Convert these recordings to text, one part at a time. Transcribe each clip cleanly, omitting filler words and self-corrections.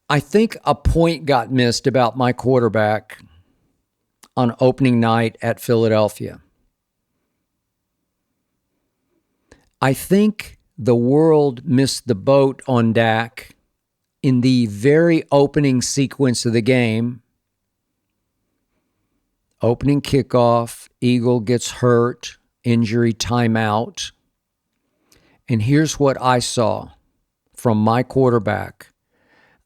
I think a point got missed about my quarterback on opening night at Philadelphia. I think the world missed the boat on Dak in the very opening sequence of the game. Opening kickoff, Eagle gets hurt, injury, timeout. And here's what I saw from my quarterback.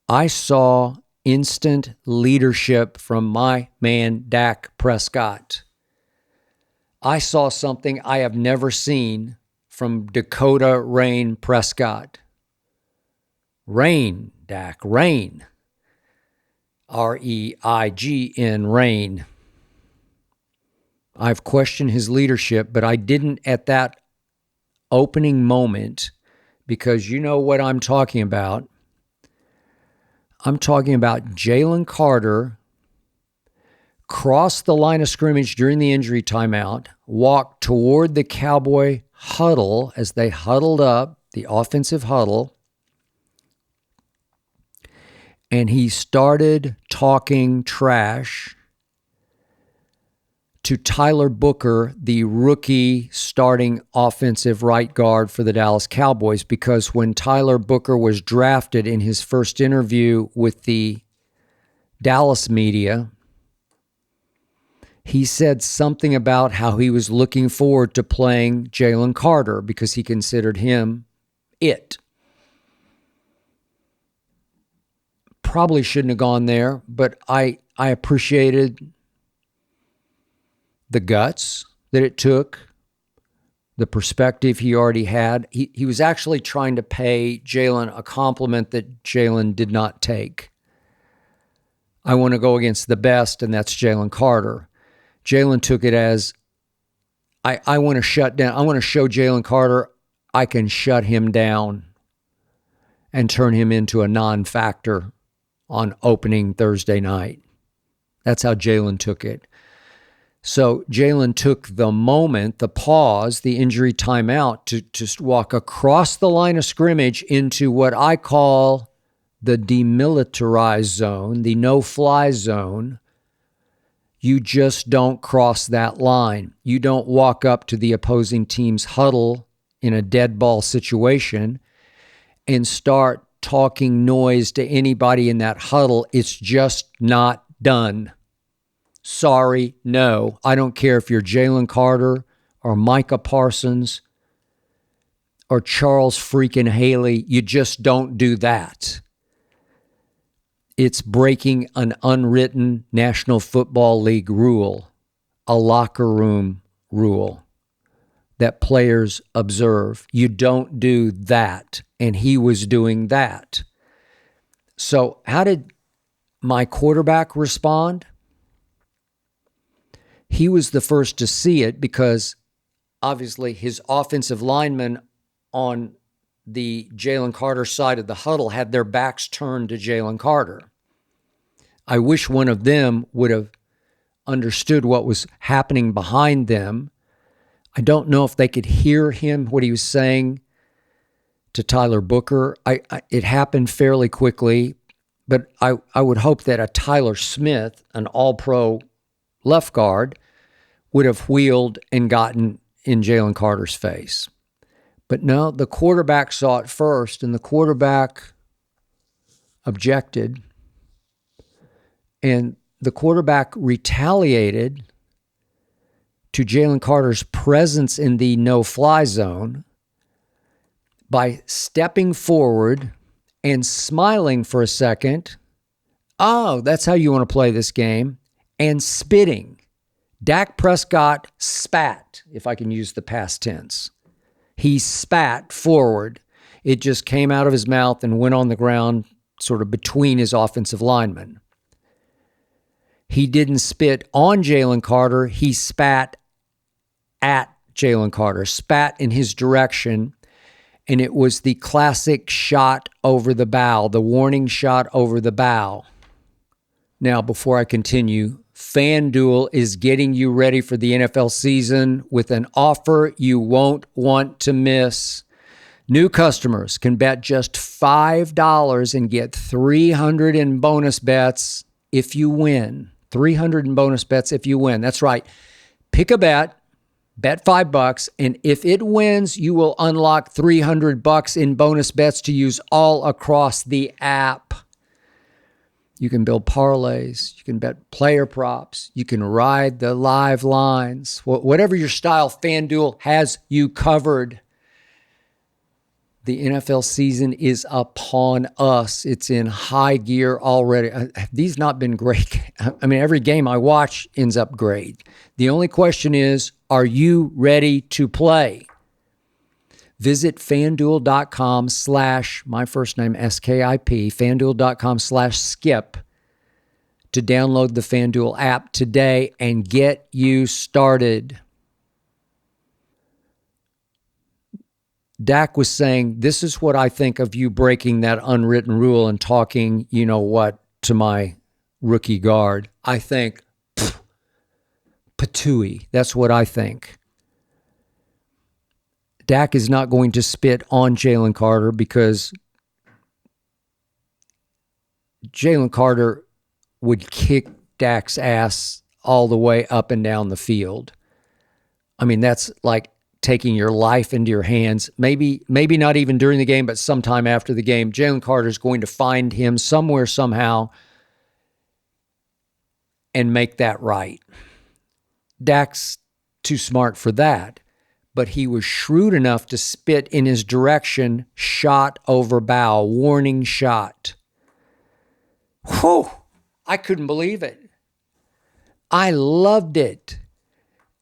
I saw instant leadership from my man, Dak Prescott. I saw something I have never seen from Dakota Rain Prescott. Rain, Dak, Rain. R-E-I-G-N, Rain. I've questioned his leadership, but I didn't at that opening moment, because you know what I'm talking about. I'm talking about Jalen Carter crossed the line of scrimmage during the injury timeout, walked toward the Cowboy huddle as they huddled up, the offensive huddle, and he started talking trash to Tyler Booker, the rookie starting offensive right guard for the Dallas Cowboys, because when Tyler Booker was drafted in his first interview with the Dallas media, he said something about how he was looking forward to playing Jalen Carter because he considered him it. Probably shouldn't have gone there, but I appreciated the guts that it took, the perspective he already had. He was actually trying to pay Jalen a compliment that Jalen did not take. I want to go against the best, and that's Jalen Carter. Jalen took it as, I want to shut down. I want to show Jalen Carter I can shut him down and turn him into a non-factor on opening Thursday night. That's how Jalen took it. So Jalen took the moment, the pause, the injury timeout to just walk across the line of scrimmage into what I call the demilitarized zone, the no-fly zone. You just don't cross that line. You don't walk up to the opposing team's huddle in a dead ball situation and start talking noise to anybody in that huddle. It's just not done. Sorry, no. I don't care if you're Jalen Carter or Micah Parsons or Charles freaking Haley. You just don't do that. It's breaking an unwritten National Football League rule, a locker room rule that players observe. You don't do that. And he was doing that. So how did my quarterback respond? He was the first to see it because obviously his offensive linemen on the Jalen Carter side of the huddle had their backs turned to Jalen Carter. I wish one of them would have understood what was happening behind them. I don't know if they could hear him, what he was saying to Tyler Booker. It happened fairly quickly, but I would hope that a Tyler Smith, an all-pro left guard, would have wheeled and gotten in Jalen Carter's face. But no, the quarterback saw it first, and the quarterback objected, and the quarterback retaliated to Jalen Carter's presence in the no-fly zone by stepping forward and smiling for a second. Oh, that's how you want to play this game. And spitting. Dak Prescott spat, if I can use the past tense. He spat forward. It just came out of his mouth and went on the ground sort of between his offensive linemen. He didn't spit on Jalen Carter. He spat at Jalen Carter, spat in his direction, and it was the classic shot over the bow, the warning shot over the bow. Now, before I continue, FanDuel is getting you ready for the NFL season with an offer you won't want to miss. New customers can bet just $5 and get $300 in bonus bets if you win. $300 in bonus bets if you win. That's right. Pick a bet $5, and if it wins, you will unlock $300 in bonus bets to use all across the app. You can build parlays. You can bet player props. You can ride the live lines. Whatever your style, FanDuel has you covered. The NFL season is upon us. It's in high gear already. Have these not been great? I mean, every game I watch ends up great. The only question is, are you ready to play? Visit FanDuel.com / my first name, SKIP, FanDuel.com / skip to download the FanDuel app today and get you started. Dak was saying, this is what I think of you breaking that unwritten rule and talking, you know what, to my rookie guard. I think, patooey. That's what I think. Dak is not going to spit on Jalen Carter because Jalen Carter would kick Dak's ass all the way up and down the field. I mean, that's like taking your life into your hands. Maybe not even during the game, but sometime after the game. Jalen Carter is going to find him somewhere, somehow, and make that right. Dak's too smart for that. But he was shrewd enough to spit in his direction, shot over bow, warning shot. Whew! I couldn't believe it. I loved it.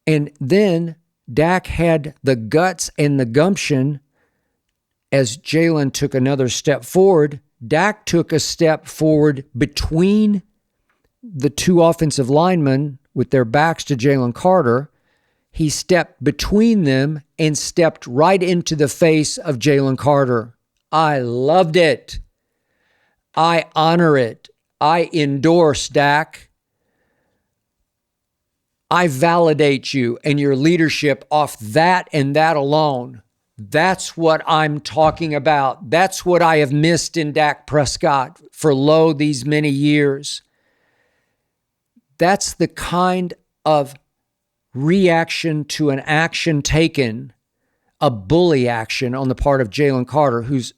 And then Dak had the guts and the gumption as Jalen took another step forward. Dak took a step forward between the two offensive linemen with their backs to Jalen Carter. He stepped between them and stepped right into the face of Jalen Carter. I loved it. I honor it. I endorse Dak. I validate you and your leadership off that and that alone. That's what I'm talking about. That's what I have missed in Dak Prescott for these many years. That's the kind of reaction to an action taken, a bully action on the part of Jalen Carter, who's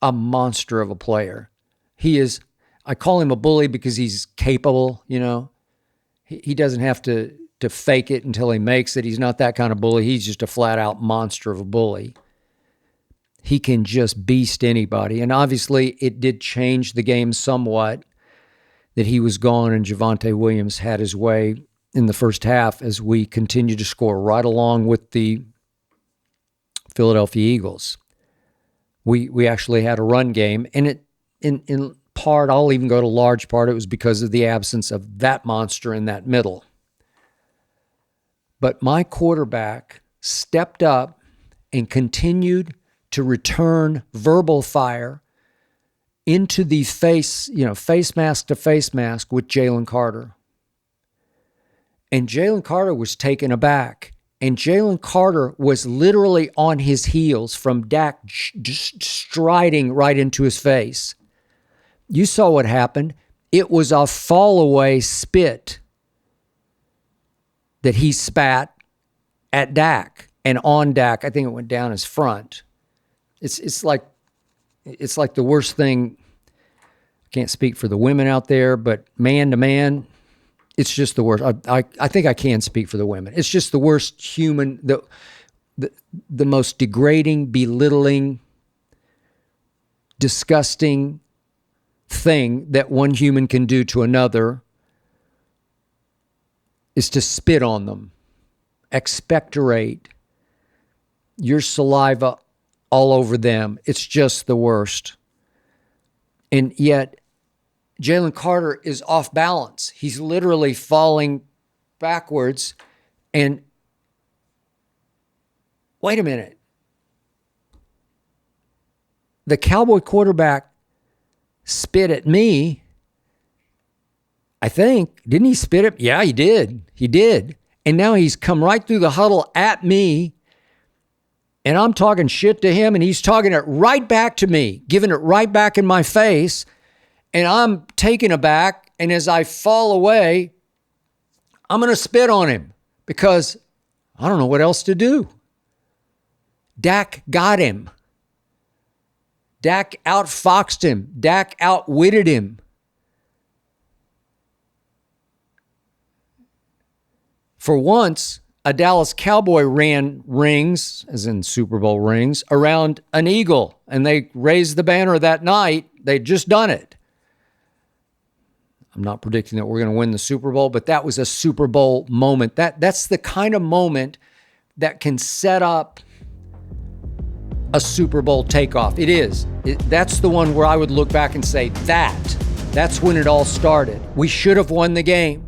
a monster of a player. He is, I call him a bully because he's capable, you know. He doesn't have to fake it until he makes it. He's not that kind of bully. He's just a flat out monster of a bully. He can just beast anybody. And obviously it did change the game somewhat that he was gone and Javonte Williams had his way in the first half as we continue to score right along with the Philadelphia Eagles. We actually had a run game, and it in part, I'll even go to large part, it was because of the absence of that monster in that middle. But my quarterback stepped up and continued to return verbal fire into the face mask to face mask with Jalen Carter. And Jalen Carter was taken aback. And Jalen Carter was literally on his heels from Dak just striding right into his face. You saw what happened. It was a fall away spit that he spat at Dak and on Dak. I think it went down his front. It's like the worst thing. I can't speak for the women out there, but man to man, it's just the worst. I think I can speak for the women. It's just the worst human, the most degrading, belittling, disgusting thing that one human can do to another is to spit on them, expectorate your saliva all over them. It's just the worst. And yet, Jalen Carter is off balance. He's literally falling backwards. And wait a minute. The Cowboy quarterback spit at me. I think. Didn't he spit at me? Yeah, he did. He did. And now he's come right through the huddle at me And I'm talking shit to him, and he's talking it right back to me, giving it right back in my face. And I'm taken aback. And as I fall away, I'm going to spit on him because I don't know what else to do. Dak got him. Dak outfoxed him. Dak outwitted him. For once, a Dallas Cowboy ran rings, as in Super Bowl rings, around an eagle, and they raised the banner that night. They'd just done it. I'm not predicting that we're going to win the Super Bowl, but that was a Super Bowl moment. That's the kind of moment that can set up a Super Bowl takeoff. It is. That's the one where I would look back and say, that's when it all started. We should have won the game.